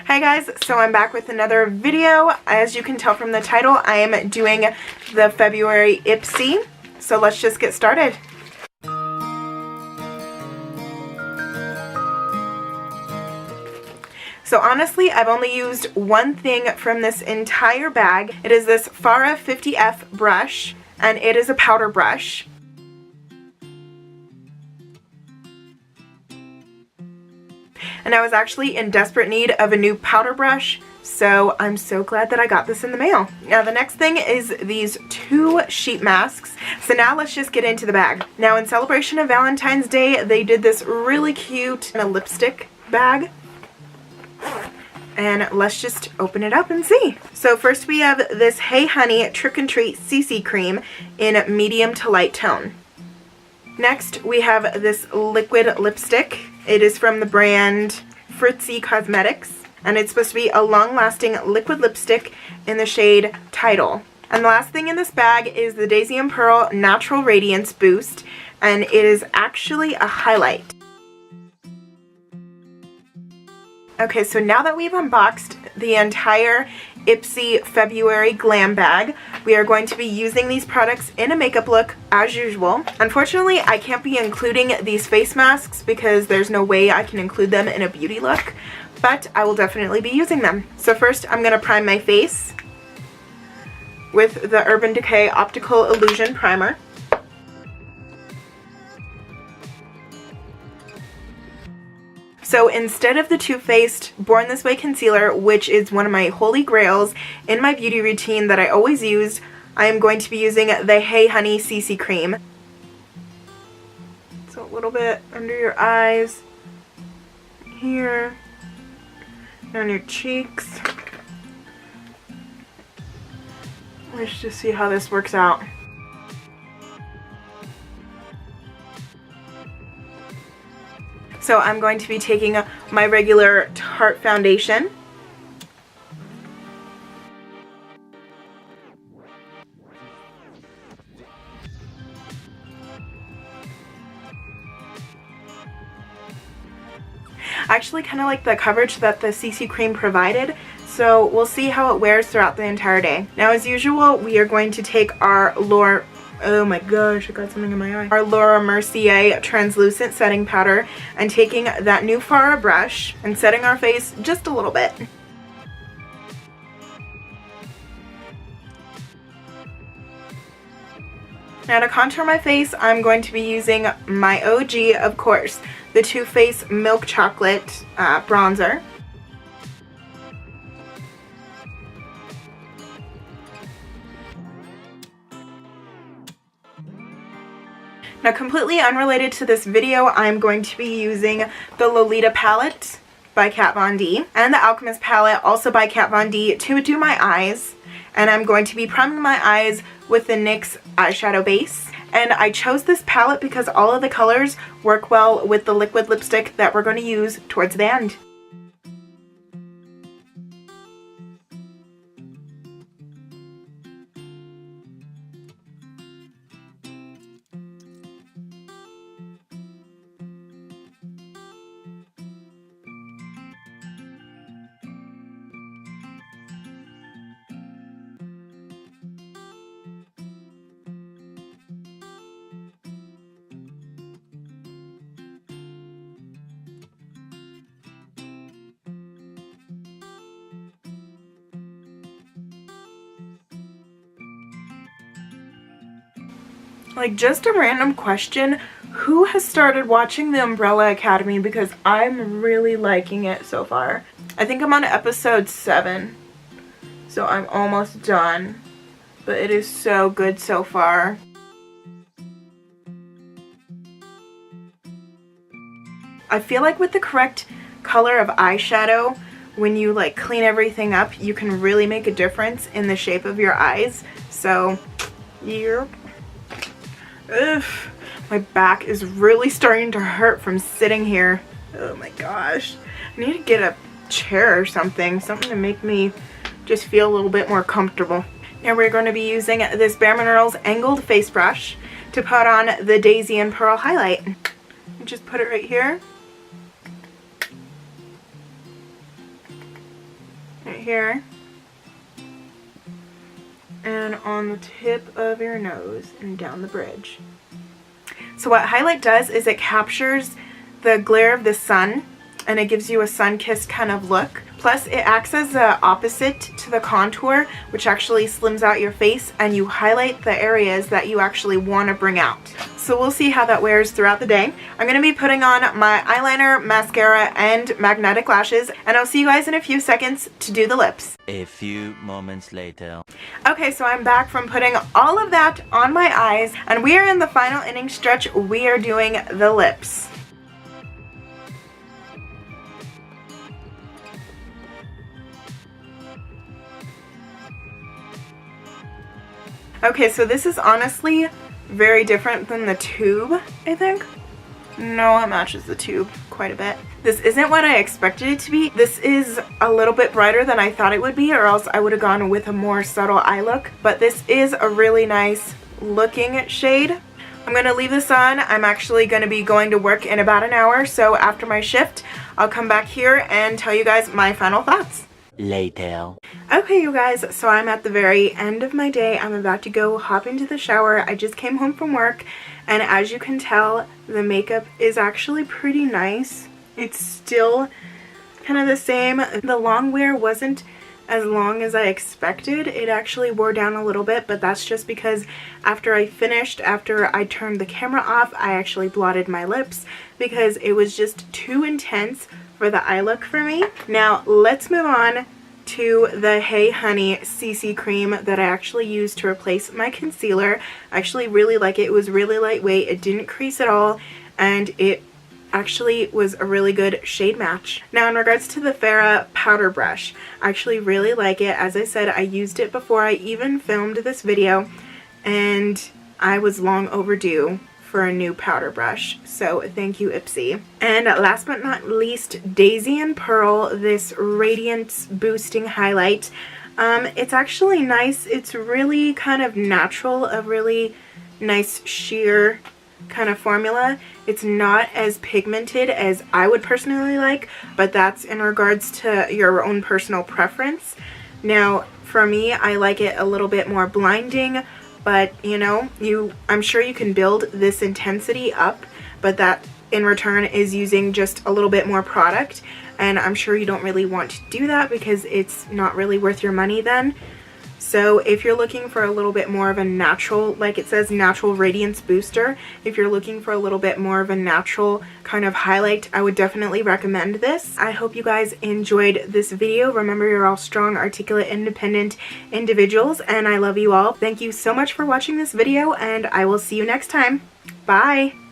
Hi guys, so I'm back with another video. As you can tell from the title, I am doing the February IPSY. So let's just get started. So honestly, I've only used one thing from this entire bag. It is this Farah 50F brush, and it is a powder brush. And I was actually in desperate need of a new powder brush, so I'm so glad that I got this in the mail. Now the next thing is these two sheet masks. So now let's just get into the bag. Now in celebration of Valentine's Day, they did this really cute lipstick bag. And let's just open it up and see. So first we have this Hey Honey Trick and Treat CC Cream in medium to light tone. Next we have this liquid lipstick. It is from the brand Fritzy Cosmetics, and it's supposed to be a long-lasting liquid lipstick in the shade Tidal. And the last thing in this bag is the Daisy and Pearl Natural Radiance Boost, and it is actually a highlight. Okay, so now that we've unboxed the entire IPSY February glam bag, we are going to be using these products in a makeup look as usual. Unfortunately, I can't be including these face masks because there's no way I can include them in a beauty look, but I will definitely be using them. So first, I'm going to prime my face with the Urban Decay Optical Illusion Primer. So instead of the Too Faced Born This Way concealer, which is one of my holy grails in my beauty routine that I always use, I am going to be using the Hey Honey CC Cream. So a little bit under your eyes, here, on your cheeks. Let's just see how this works out. So I'm going to be taking my regular Tarte foundation. I actually kind of like the coverage that the CC cream provided, so we'll see how it wears throughout the entire day. Now as usual, we are going to take our oh my gosh, I got something in my eye. Our Laura Mercier translucent setting powder, and taking that new Farah brush and setting our face just a little bit. Now to contour my face, I'm going to be using my OG, of course, the Too Faced Milk Chocolate bronzer. Now completely unrelated to this video, I'm going to be using the Lolita palette by Kat Von D and the Alchemist palette, also by Kat Von D, to do my eyes. And I'm going to be priming my eyes with the NYX eyeshadow base. And I chose this palette because all of the colors work well with the liquid lipstick that we're going to use towards the end. Like, just a random question, who has started watching The Umbrella Academy, because I'm really liking it so far. I think I'm on episode 7, so I'm almost done, but it is so good so far. I feel like with the correct color of eyeshadow, when you like clean everything up, you can really make a difference in the shape of your eyes. So, yeah. Ugh, my back is really starting to hurt from sitting here. Oh my gosh. I need to get a chair or something to make me just feel a little bit more comfortable. Now we're going to be using this Bare Minerals angled face brush to put on the Daisy and Pearl highlight. Just put it right here. right here, and on the tip of your nose and down the bridge. So what highlight does is it captures the glare of the sun and it gives you a sun-kissed kind of look. Plus it acts as the opposite to the contour, which actually slims out your face, and you highlight the areas that you actually want to bring out. So we'll see how that wears throughout the day. I'm going to be putting on my eyeliner, mascara, and magnetic lashes, and I'll see you guys in a few seconds to do the lips. A few moments later. Okay, so I'm back from putting all of that on my eyes, and we are in the final inning stretch. We are doing the lips. Okay, so this is honestly very different than the tube, I think. No, it matches the tube quite a bit. This isn't what I expected it to be. This is a little bit brighter than I thought it would be, or else I would have gone with a more subtle eye look. But this is a really nice looking shade. I'm going to leave this on. I'm actually going to be going to work in about an hour, so after my shift, I'll come back here and tell you guys my final thoughts. Later. Okay, you guys, so I'm at the very end of my day. I'm about to go hop into the shower. I just came home from work, and as you can tell, the makeup is actually pretty nice. It's still kind of the same. The long wear wasn't as long as I expected. It actually wore down a little bit, but that's just because after I turned the camera off, I actually blotted my lips because it was just too intense for the eye look for me. Now let's move on to the Hey Honey CC cream that I actually used to replace my concealer. I actually really like it. It was really lightweight, it didn't crease at all, and it actually was a really good shade match. Now in regards to the Farrah powder brush, I actually really like it. As I said, I used it before I even filmed this video, and I was long overdue for a new powder brush, so thank you IPSY. And last but not least, Daisy and Pearl, this radiance boosting highlight. It's actually nice. It's really kind of natural, a really nice sheer kind of formula. It's not as pigmented as I would personally like, but that's in regards to your own personal preference. Now for me, I like it a little bit more blinding, but you know, I'm sure you can build this intensity up, but that in return is using just a little bit more product, and I'm sure you don't really want to do that because it's not really worth your money then. So if you're looking for a little bit more of a natural, like it says, natural radiance booster, if you're looking for a little bit more of a natural kind of highlight, I would definitely recommend this. I hope you guys enjoyed this video. Remember, you're all strong, articulate, independent individuals, and I love you all. Thank you so much for watching this video, and I will see you next time. Bye!